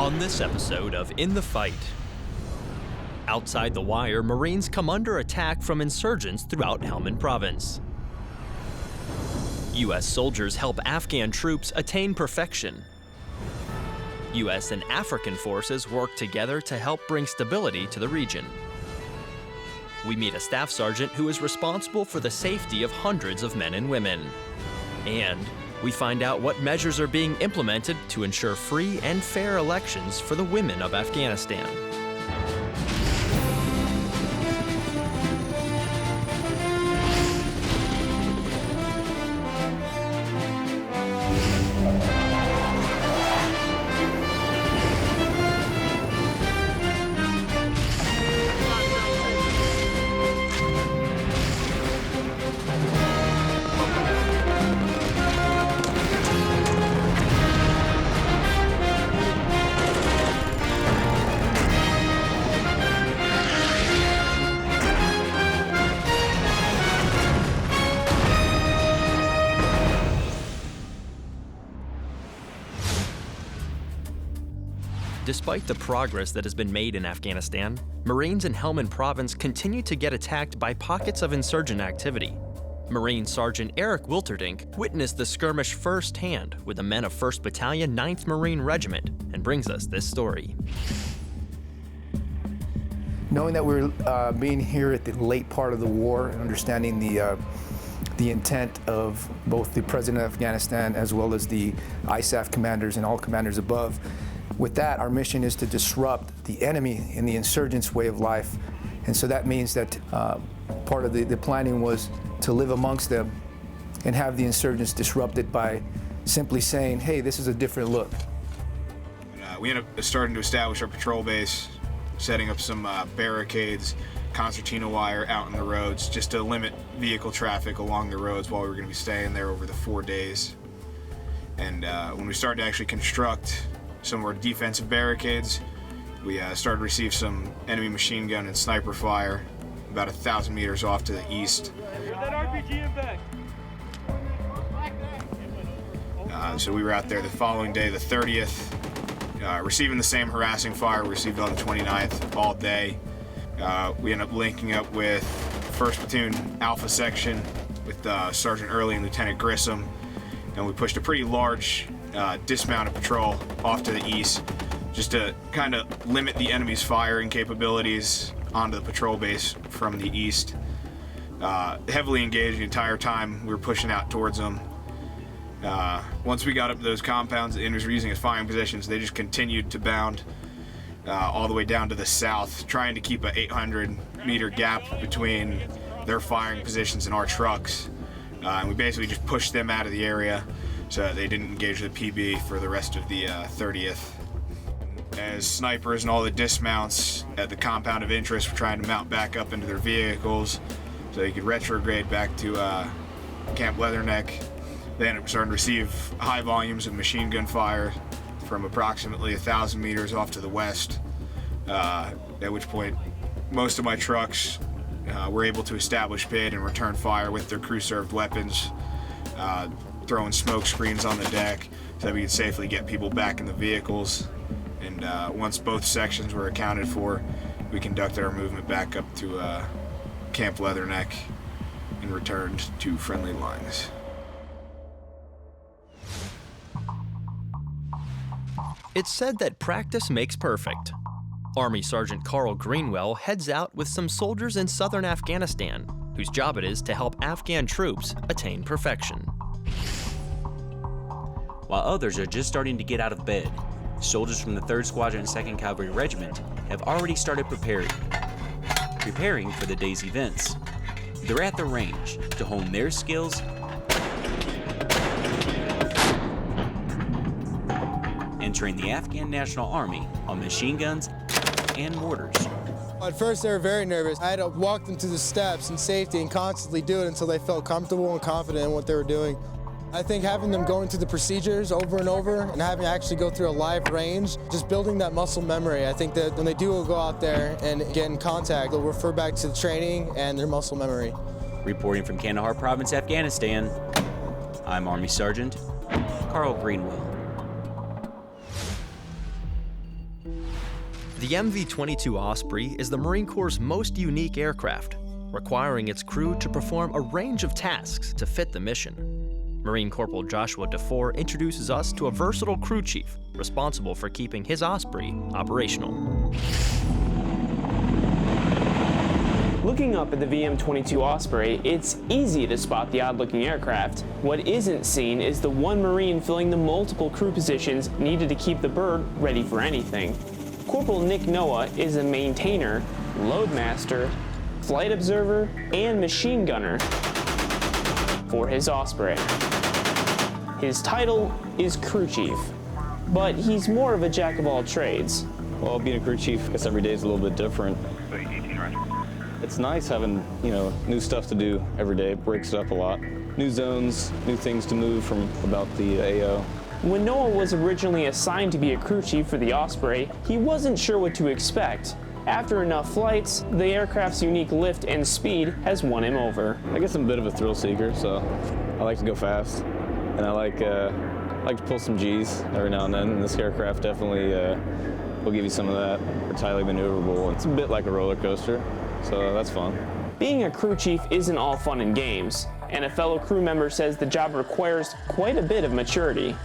On this episode of In the Fight, outside the wire, Marines come under attack from insurgents throughout Helmand Province. U.S. soldiers help Afghan troops attain perfection. U.S. and African forces work together to help bring stability to the region. We meet a staff sergeant who is responsible for the safety of hundreds of men and women. And we find out what measures are being implemented to ensure free and fair elections for the women of Afghanistan. Despite the progress that has been made in Afghanistan, Marines in Helmand Province continue to get attacked by pockets of insurgent activity. Marine Sergeant Eric Wilterdink witnessed the skirmish firsthand with the men of 1st Battalion, 9th Marine Regiment, and brings us this story. Knowing that we're being here at the late part of the war and understanding the intent of both the President of Afghanistan as well as the ISAF commanders and all commanders above, with that, our mission is to disrupt the enemy in the insurgents' way of life. And so that means that part of the planning was to live amongst them and have the insurgents disrupted by simply saying, hey, this is a different look. We ended up starting to establish our patrol base, setting up some barricades, concertina wire out in the roads, just to limit vehicle traffic along the roads while we were going to be staying there over the 4 days. And when we started to actually construct some of our defensive barricades, we started to receive some enemy machine gun and sniper fire about 1,000 meters off to the east. That RPG in back. So we were out there the following day, the 30th, receiving the same harassing fire we received on the 29th all day. We ended up linking up with 1st Platoon Alpha Section with Sergeant Early and Lieutenant Grissom, and we pushed a pretty large dismounted patrol off to the east just to kind of limit the enemy's firing capabilities onto the patrol base from the east. Heavily engaged the entire time we were pushing out towards them. Once we got up to those compounds the enemies were using as firing positions, they just continued to bound all the way down to the south, trying to keep a 800-meter gap between their firing positions and our trucks. And we basically just pushed them out of the area so that they didn't engage the PB for the rest of the 30th. As snipers and all the dismounts at the compound of interest were trying to mount back up into their vehicles so they could retrograde back to Camp Leatherneck, they ended up starting to receive high volumes of machine gun fire from approximately 1,000 meters off to the west, at which point most of my trucks were able to establish bid and return fire with their crew-served weapons, throwing smoke screens on the deck so that we could safely get people back in the vehicles. And once both sections were accounted for, we conducted our movement back up to Camp Leatherneck and returned to friendly lines. It's said that practice makes perfect. Army Sergeant Carl Greenwell heads out with some soldiers in southern Afghanistan, whose job it is to help Afghan troops attain perfection. While others are just starting to get out of bed, soldiers from the 3rd Squadron and 2nd Cavalry Regiment have already started preparing for the day's events. They're at the range to hone their skills and train the Afghan National Army on machine guns and mortars. At first they were very nervous. I had to walk them through the steps in safety and constantly do it until they felt comfortable and confident in what they were doing. I think having them going through the procedures over and over and having to actually go through a live range, just building that muscle memory, I think that when they do go out there and get in contact, they'll refer back to the training and their muscle memory. Reporting from Kandahar Province, Afghanistan, I'm Army Sergeant Carl Greenwell. The MV22 Osprey is the Marine Corps' most unique aircraft, requiring its crew to perform a range of tasks to fit the mission. Marine Corporal Joshua DeFore introduces us to a versatile crew chief responsible for keeping his Osprey operational. Looking up at the VM-22 Osprey, it's easy to spot the odd-looking aircraft. What isn't seen is the one Marine filling the multiple crew positions needed to keep the bird ready for anything. Corporal Nick Noah is a maintainer, loadmaster, flight observer, and machine gunner for his Osprey. His title is crew chief, but he's more of a jack of all trades. Well, being a crew chief, I guess every day is a little bit different. It's nice having, new stuff to do every day. It breaks it up a lot. New zones, new things to move from about the AO. When Noah was originally assigned to be a crew chief for the Osprey, he wasn't sure what to expect. After enough flights, the aircraft's unique lift and speed has won him over. I guess I'm a bit of a thrill seeker, so I like to go fast, and I like to pull some G's every now and then. And this aircraft definitely will give you some of that. It's highly maneuverable. It's a bit like a roller coaster. So that's fun. Being a crew chief isn't all fun and games, and a fellow crew member says the job requires quite a bit of maturity.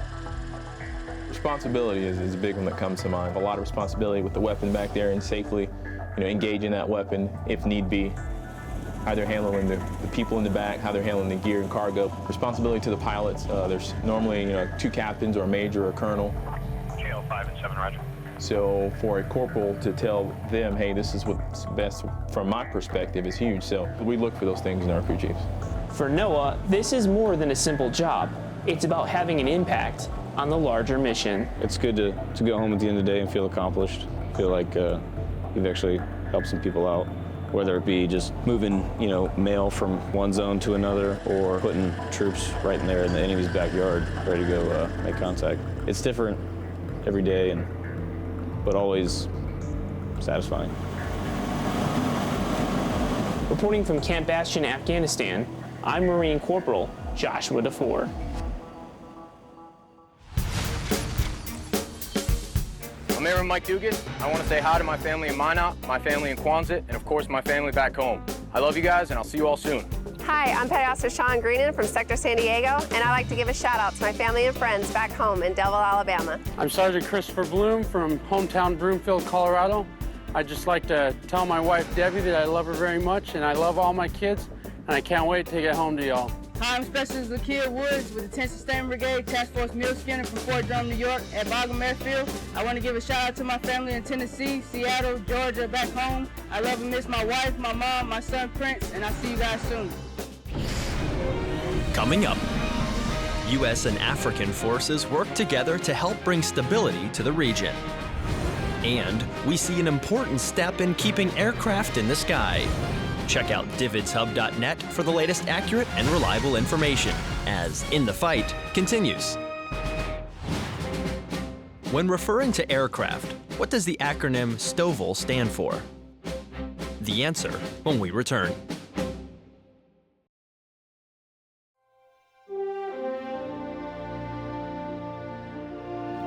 Responsibility is a big one that comes to mind. A lot of responsibility with the weapon back there and safely, engaging that weapon if need be. How they're handling the people in the back, how they're handling the gear and cargo. Responsibility to the pilots. There's normally, 2 captains or a major or a colonel. JL 5 and 7, roger. So for a corporal to tell them, hey, this is what's best from my perspective is huge. So we look for those things in our crew chiefs. For Noah, this is more than a simple job. It's about having an impact on the larger mission. It's good to go home at the end of the day and feel accomplished. Feel like you've actually helped some people out, whether it be just moving, mail from one zone to another or putting troops right in there in the enemy's backyard, ready to go make contact. It's different every day, but always satisfying. Reporting from Camp Bastion, Afghanistan, I'm Marine Corporal Joshua DeFore. I'm here with Mike Dugas. I want to say hi to my family in Minot, my family in Quonset, and of course my family back home. I love you guys, and I'll see you all soon. Hi, I'm Petty Officer Sean Greenan from Sector San Diego, and I'd like to give a shout out to my family and friends back home in Delville, Alabama. I'm Sergeant Christopher Bloom from hometown Broomfield, Colorado. I'd just like to tell my wife Debbie that I love her very much, and I love all my kids, and I can't wait to get home to y'all. Hi, I'm Specialist Lakia Woods with the 10th Sustainment Brigade, Task Force Mule Skinner from Fort Drum, New York at Bagram Airfield. I want to give a shout out to my family in Tennessee, Seattle, Georgia, back home. I love and miss my wife, my mom, my son Prince, and I'll see you guys soon. Coming up, U.S. and African forces work together to help bring stability to the region. And we see an important step in keeping aircraft in the sky. Check out dvidshub.net for the latest accurate and reliable information as In the Fight continues. When referring to aircraft, what does the acronym STOVL stand for? The answer when we return.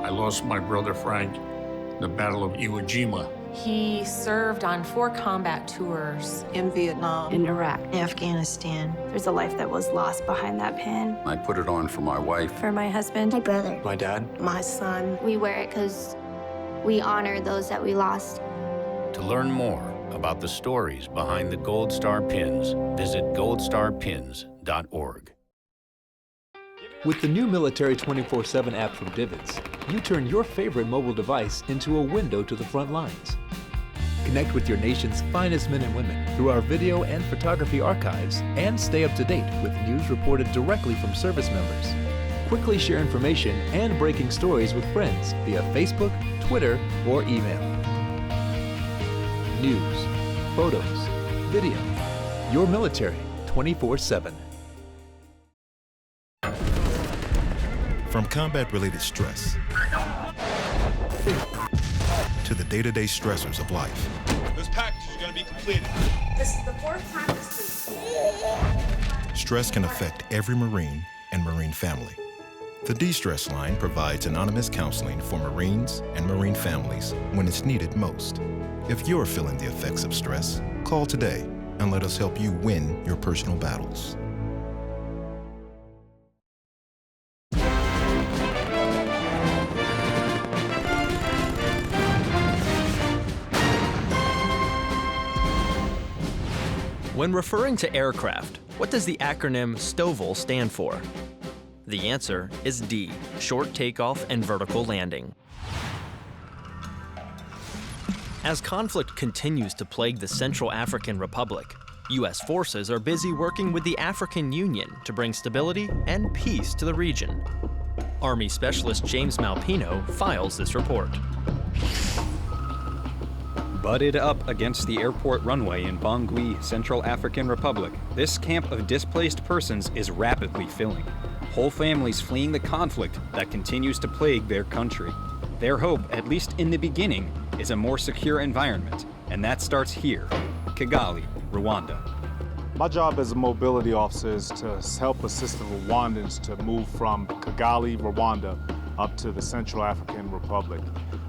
I lost my brother Frank in the Battle of Iwo Jima. He served on 4 combat tours. In Vietnam. In Iraq. Afghanistan. There's a life that was lost behind that pin. I put it on for my wife. For my husband. My brother. My dad. My son. We wear it because we honor those that we lost. To learn more about the stories behind the Gold Star Pins, visit goldstarpins.org. With the new Military 24/7 app from Divots, you turn your favorite mobile device into a window to the front lines. Connect with your nation's finest men and women through our video and photography archives and stay up to date with news reported directly from service members. Quickly share information and breaking stories with friends via Facebook, Twitter, or email. News, photos, video. Your military 24/7. From combat-related stress to the day-to-day stressors of life. This package is going to be completed. This is the 4th time this week. Stress can affect every Marine and Marine family. The De-Stress Line provides anonymous counseling for Marines and Marine families when it's needed most. If you're feeling the effects of stress, call today and let us help you win your personal battles. When referring to aircraft, what does the acronym STOVL stand for? The answer is D, short takeoff and vertical landing. As conflict continues to plague the Central African Republic, U.S. forces are busy working with the African Union to bring stability and peace to the region. Army Specialist James Malpino files this report. Butted up against the airport runway in Bangui, Central African Republic, this camp of displaced persons is rapidly filling. Whole families fleeing the conflict that continues to plague their country. Their hope, at least in the beginning, is a more secure environment, and that starts here, Kigali, Rwanda. My job as a mobility officer is to help assist the Rwandans to move from Kigali, Rwanda, up to the Central African Republic.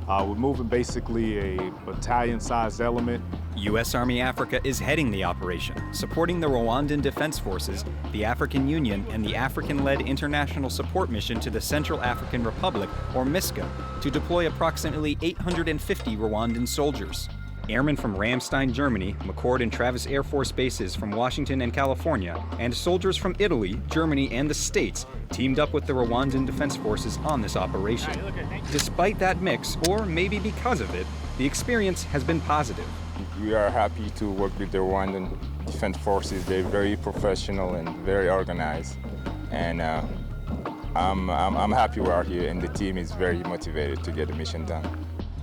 We're moving basically a battalion-sized element. U.S. Army Africa is heading the operation, supporting the Rwandan Defense Forces, the African Union, and the African-led International Support Mission to the Central African Republic, or MISCA, to deploy approximately 850 Rwandan soldiers. Airmen from Ramstein, Germany, McCord and Travis Air Force bases from Washington and California, and soldiers from Italy, Germany, and the States teamed up with the Rwandan Defense Forces on this operation. Despite that mix, or maybe because of it, the experience has been positive. We are happy to work with the Rwandan Defense Forces. They're very professional and very organized. And I'm happy we are here, and the team is very motivated to get the mission done.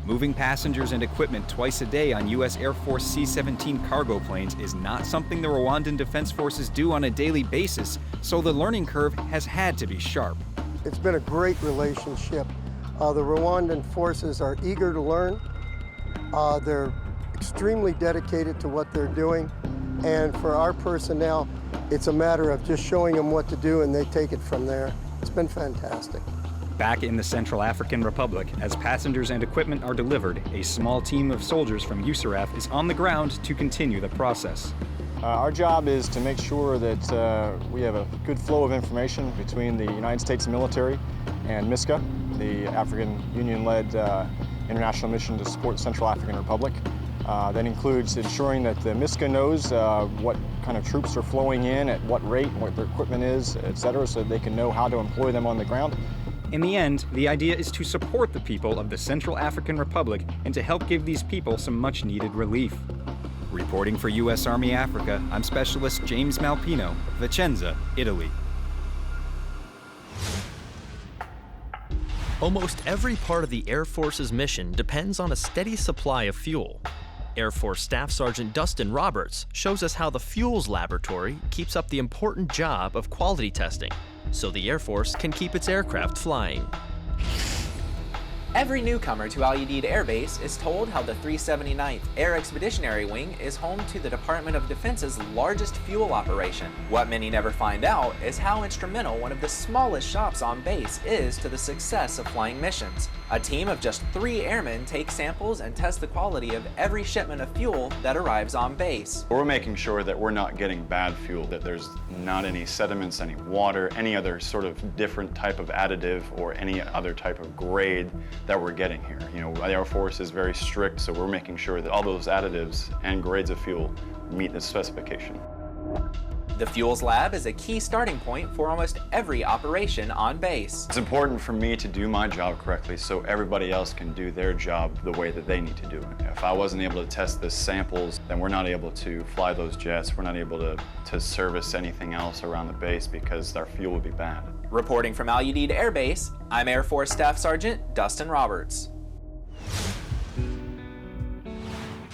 Moving passengers and equipment twice a day on U.S. Air Force C-17 cargo planes is not something the Rwandan Defense Forces do on a daily basis, so the learning curve has had to be sharp. It's been a great relationship. The Rwandan forces are eager to learn. They're extremely dedicated to what they're doing. And for our personnel, it's a matter of just showing them what to do and they take it from there. It's been fantastic. Back in the Central African Republic, as passengers and equipment are delivered, a small team of soldiers from USARAF is on the ground to continue the process. Our job is to make sure that we have a good flow of information between the United States military and MISCA, the African Union-led international mission to support the Central African Republic. That includes ensuring that the MISCA knows what kind of troops are flowing in, at what rate, what their equipment is, et cetera, so they can know how to employ them on the ground. In the end, the idea is to support the people of the Central African Republic and to help give these people some much-needed relief. Reporting for U.S. Army Africa, I'm Specialist James Malpino, Vicenza, Italy. Almost every part of the Air Force's mission depends on a steady supply of fuel. Air Force Staff Sergeant Dustin Roberts shows us how the fuels laboratory keeps up the important job of quality testing, so the Air Force can keep its aircraft flying. Every newcomer to Al Udeid Air Base is told how the 379th Air Expeditionary Wing is home to the Department of Defense's largest fuel operation. What many never find out is how instrumental one of the smallest shops on base is to the success of flying missions. A team of just 3 airmen take samples and test the quality of every shipment of fuel that arrives on base. We're making sure that we're not getting bad fuel, that there's not any sediments, any water, any other sort of different type of additive or any other type of grade that we're getting here. You know, the Air Force is very strict, so we're making sure that all those additives and grades of fuel meet the specification. The Fuels Lab is a key starting point for almost every operation on base. It's important for me to do my job correctly so everybody else can do their job the way that they need to do it. If I wasn't able to test the samples, then we're not able to fly those jets, we're not able to service anything else around the base because our fuel would be bad. Reporting from Al Udeid Air Base, I'm Air Force Staff Sergeant Dustin Roberts.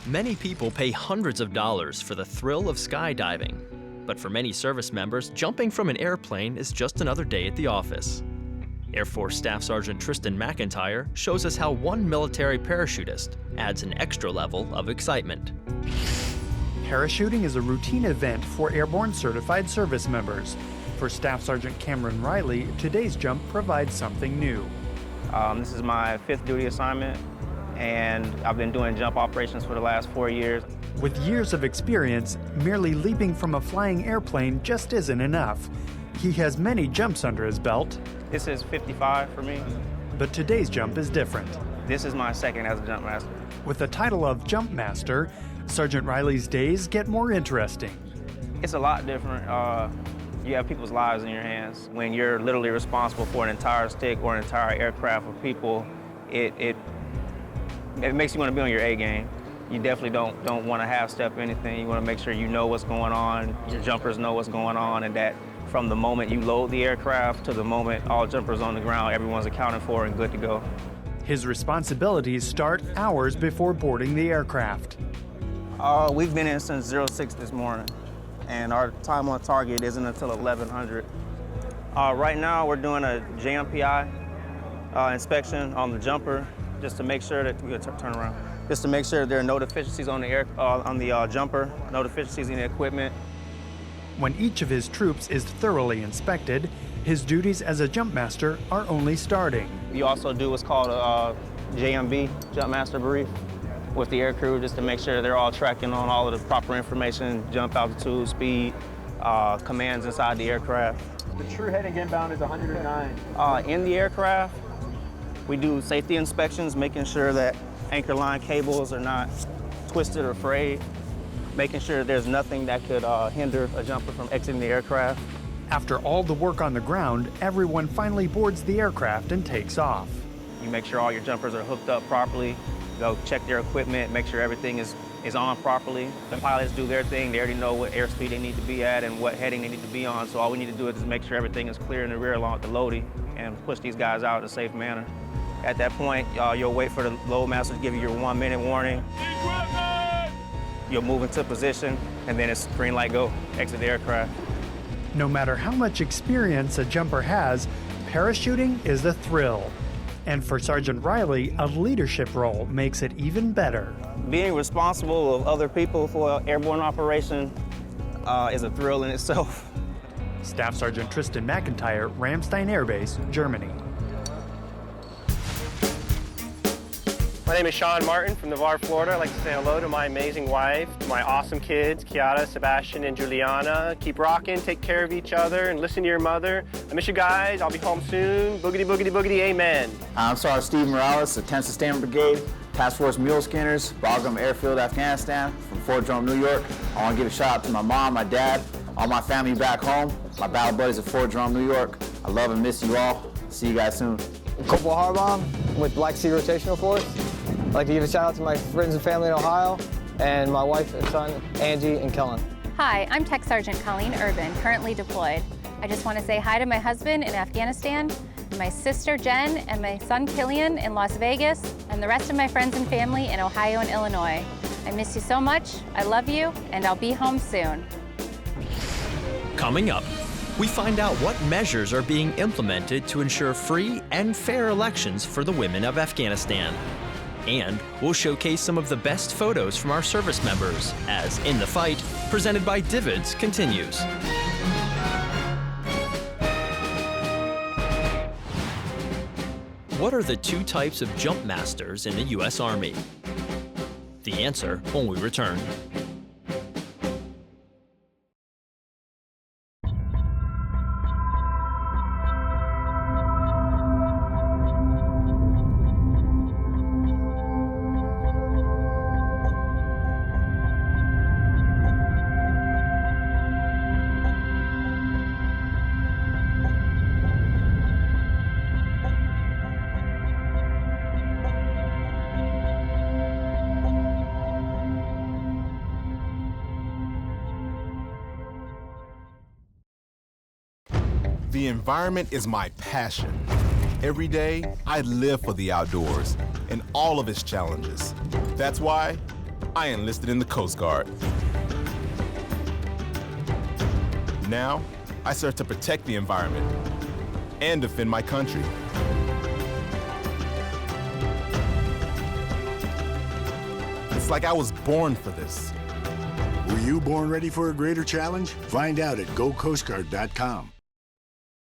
Many people pay hundreds of dollars for the thrill of skydiving. But for many service members, jumping from an airplane is just another day at the office. Air Force Staff Sergeant Tristan McIntyre shows us how one military parachutist adds an extra level of excitement. Parachuting is a routine event for airborne certified service members. For Staff Sergeant Cameron Riley, today's jump provides something new. This is my 5th duty assignment, and I've been doing jump operations for the last 4 years. With years of experience, merely leaping from a flying airplane just isn't enough. He has many jumps under his belt. This is 55 for me. But today's jump is different. This is my 2nd as a jump master. With the title of Jump Master, Sergeant Riley's days get more interesting. It's a lot different. You have people's lives in your hands. When you're literally responsible for an entire stick or an entire aircraft of people, it makes you want to be on your A game. You definitely don't want to half-step anything. You want to make sure you know what's going on, your jumpers know what's going on, and that from the moment you load the aircraft to the moment all jumpers on the ground, everyone's accounted for and good to go. His responsibilities start hours before boarding the aircraft. We've been in since 06 this morning, and our time on target isn't until 1100. Right now, we're doing a JMPI inspection on the jumper, just to make sure that we turn around. Just to make sure there are no deficiencies on the jumper, no deficiencies in the equipment. When each of his troops is thoroughly inspected, his duties as a jump master are only starting. We also do what's called a JMB, Jump Master Brief, with the aircrew, just to make sure they're all tracking on all of the proper information, jump altitude, speed, commands inside the aircraft. The true heading inbound is 109. In the aircraft, we do safety inspections, making sure that anchor line cables are not twisted or frayed, making sure there's nothing that could hinder a jumper from exiting the aircraft. After all the work on the ground, everyone finally boards the aircraft and takes off. You make sure all your jumpers are hooked up properly, go check their equipment, make sure everything is on properly. The pilots do their thing, they already know what airspeed they need to be at and what heading they need to be on, so all we need to do is just make sure everything is clear in the rear along with the loading and push these guys out in a safe manner. At that point, you'll wait for the load master to give you your 1-minute warning. You'll move into position, and then it's green light, go, exit the aircraft. No matter how much experience a jumper has, parachuting is a thrill. And for Sergeant Riley, a leadership role makes it even better. Being responsible of other people for an airborne operation is a thrill in itself. Staff Sergeant Tristan McIntyre, Ramstein Air Base, Germany. My name is Sean Martin from Navarre, Florida. I'd like to say hello to my amazing wife, to my awesome kids, Kiara, Sebastian, and Juliana. Keep rocking, take care of each other, and listen to your mother. I miss you guys. I'll be home soon. Boogity, boogity, boogity, amen. I'm Sergeant Steve Morales, the 10th Sustainment Brigade, Task Force Mule Skinners, Bagram Airfield, Afghanistan, from Fort Drum, New York. I want to give a shout out to my mom, my dad, all my family back home, my battle buddies at Fort Drum, New York. I love and miss you all. See you guys soon. Corporal Harbaum with Black Sea Rotational Force. I'd like to give a shout out to my friends and family in Ohio, and my wife and son, Angie and Kellen. Hi, I'm Tech Sergeant Colleen Urban, currently deployed. I just want to say hi to my husband in Afghanistan, my sister Jen, and my son Killian in Las Vegas, and the rest of my friends and family in Ohio and Illinois. I miss you so much, I love you, and I'll be home soon. Coming up, we find out what measures are being implemented to ensure free and fair elections for the women of Afghanistan. And we'll showcase some of the best photos from our service members as In the Fight, presented by Divids, continues. What are the 2 types of jump masters in the U.S. Army? The answer when we return. The environment is my passion. Every day, I live for the outdoors and all of its challenges. That's why I enlisted in the Coast Guard. Now, I serve to protect the environment and defend my country. It's like I was born for this. Were you born ready for a greater challenge? Find out at GoCoastGuard.com.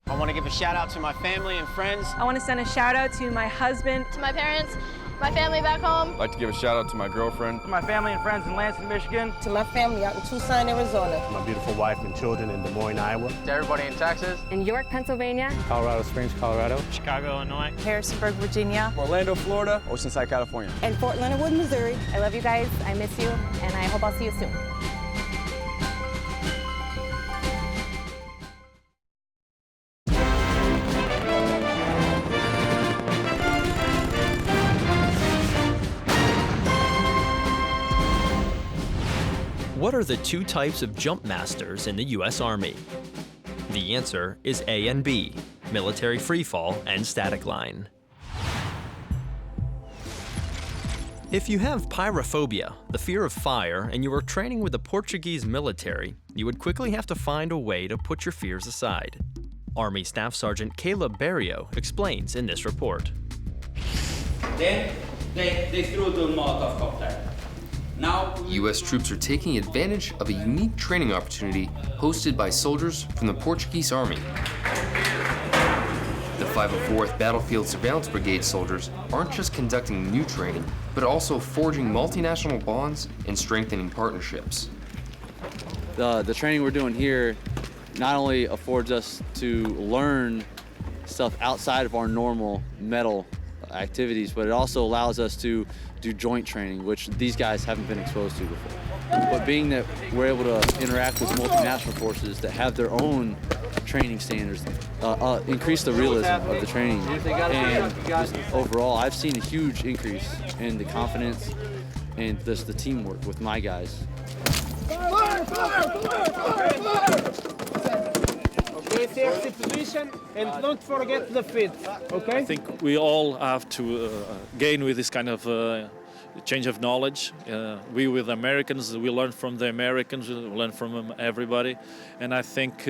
I want to give a shout out to my family and friends. I want to send a shout out to my husband, to my parents, my family back home. I'd like to give a shout out to my girlfriend. To my family and friends in Lansing, Michigan. To my family out in Tucson, Arizona. To my beautiful wife and children in Des Moines, Iowa. To everybody in Texas. In York, Pennsylvania. Colorado Springs, Colorado. Chicago, Illinois. Harrisonburg, Virginia. Orlando, Florida. Oceanside, California. And Fort Leonard Wood, Missouri. I love you guys. I miss you. And I hope I'll see you soon. What are the two types of jump masters in the U.S. Army? The answer is A and B, military freefall and static line. If you have pyrophobia, the fear of fire, and you are training with the Portuguese military, you would quickly have to find a way to put your fears aside. Army Staff Sergeant Caleb Barrio explains in this report. Then they threw the Molotov cocktail. Now, U.S. troops are taking advantage of a unique training opportunity hosted by soldiers from the Portuguese Army. The 504th Battlefield Surveillance Brigade soldiers aren't just conducting new training, but also forging multinational bonds and strengthening partnerships. The training we're doing here not only affords us to learn stuff outside of our normal medal activities, but it also allows us to do joint training, which these guys haven't been exposed to before. But being that we're able to interact with multinational forces that have their own training standards, increase the realism of the training. And just overall, I've seen a huge increase in the confidence and just the teamwork with my guys. Fire, fire, fire, fire, fire! Okay, safety position, and don't forget the feet, okay? I think we all have to gain with this kind of change of knowledge. We with Americans, we learn from the Americans, we learn from everybody, and I think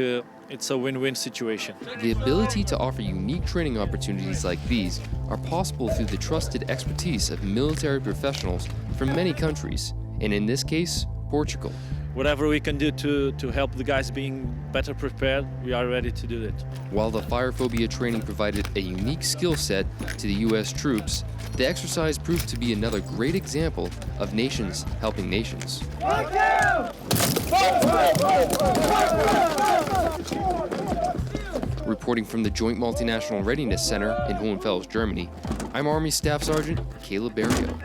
it's a win-win situation. The ability to offer unique training opportunities like these are possible through the trusted expertise of military professionals from many countries, and in this case, Portugal. Whatever we can do to help the guys being better prepared, we are ready to do it. While the Pyrophobia training provided a unique skill set to the U.S. troops, the exercise proved to be another great example of nations helping nations. Reporting from the Joint Multinational Readiness Center in Hohenfels, Germany, I'm Army Staff Sergeant Caleb Barrio.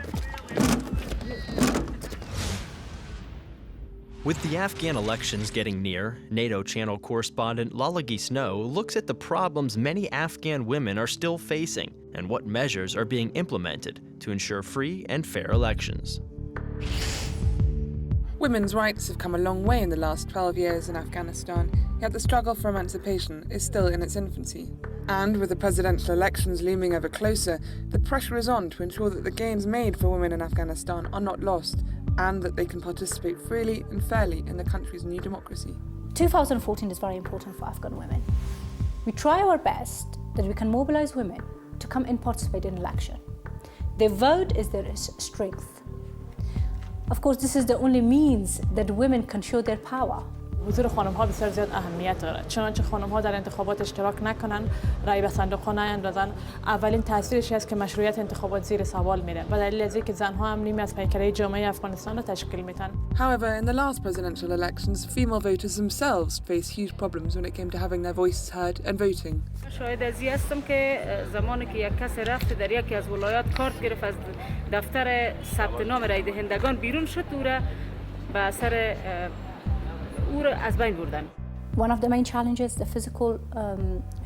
With the Afghan elections getting near, NATO Channel correspondent Lalagi Snow looks at the problems many Afghan women are still facing and what measures are being implemented to ensure free and fair elections. Women's rights have come a long way in the last 12 years in Afghanistan, yet the struggle for emancipation is still in its infancy. And with the presidential elections looming ever closer, the pressure is on to ensure that the gains made for women in Afghanistan are not lost, and that they can participate freely and fairly in the country's new democracy. 2014 is very important for Afghan women. We try our best that we can mobilize women to come and participate in election. Their vote is their strength. Of course, this is the only means that women can show their power. حضور خانم‌ها بسیار زیاد اهمیت داره، چنانچه خانم‌ها در انتخابات اشتراک نکنن، رأی به صندوق‌ها نیندازن، اولین تاثیرش است که مشروعیت انتخابات زیر سوال میره و دلیل از اینکه زن‌ها هم نیمی از پیکره جامعه افغانستان را تشکیل میدن. However, in the last presidential elections, female voters themselves faced huge problems when it came to having their voices heard and voting. شاهد از این هستم که زمانی که یک کس رفت در یکی از ولایات کارت گرفت از دفتر ثبت نام رای دهندگان بیرون شد او را به اثر One of the main challenges is the physical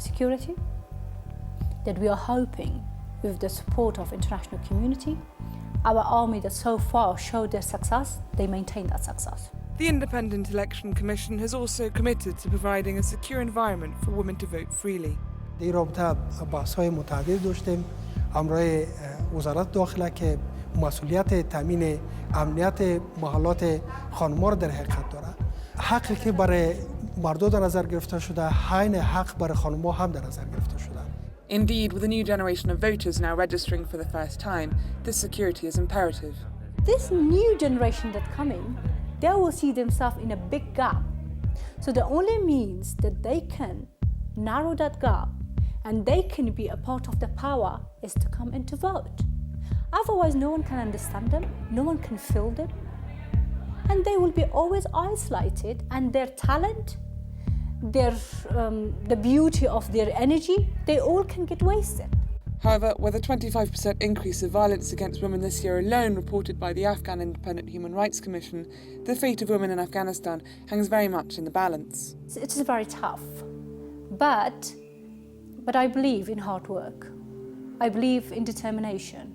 security that we are hoping with the support of international community, our army that so far showed their success, they maintain that success. The Independent Election Commission has also committed to providing a secure environment for women to vote freely. در رابطه بحث‌های متعدد داشتیم همراه وزارت داخله که مسئولیت تامین امنیت محلات خانم‌ها را در حقیقت داره. حقی که برای مردان در نظر گرفته شده، حین حق برای خانم‌ها هم در نظر گرفته شده. Indeed, with a new generation of voters now registering for the first time, this security is imperative. This new generation that coming, they will see themselves in a big gap. So the only means that they can narrow that gap and they can be a part of the power is to come in to vote. Otherwise, no one can understand them, no one can feel them, and they will be always isolated, and their talent, the beauty of their energy, they all can get wasted. However, with a 25% increase of violence against women this year alone reported by the Afghan Independent Human Rights Commission, the fate of women in Afghanistan hangs very much in the balance. It is very tough, but I believe in hard work. I believe in determination.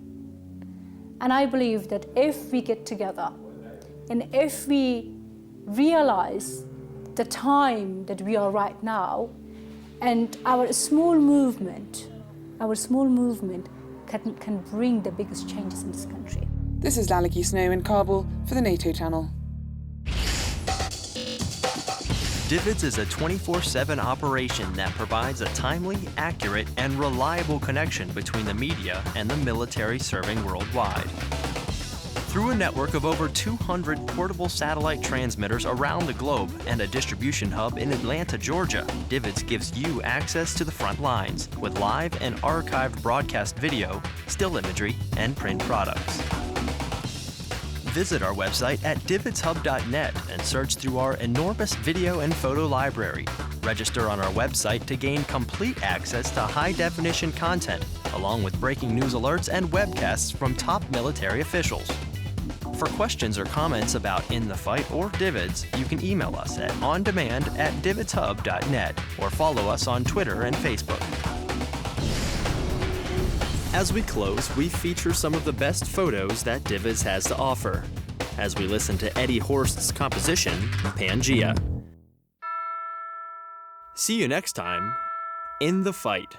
And I believe that if we get together and if we realize the time that we are right now, and our small movement can bring the biggest changes in this country. This is Lalaki Snow in Kabul for the NATO channel. DVIDS is a 24/7 operation that provides a timely, accurate, and reliable connection between the media and the military serving worldwide. Through a network of over 200 portable satellite transmitters around the globe and a distribution hub in Atlanta, Georgia, DVIDS gives you access to the front lines with live and archived broadcast video, still imagery, and print products. Visit our website at dvidshub.net and search through our enormous video and photo library. Register on our website to gain complete access to high-definition content, along with breaking news alerts and webcasts from top military officials. For questions or comments about In the Fight or DVIDS, you can email us at ondemand@dvidshub.net or follow us on Twitter and Facebook. As we close, we feature some of the best photos that DVIDS has to offer, as we listen to Eddie Horst's composition, Pangea. See you next time, In the Fight.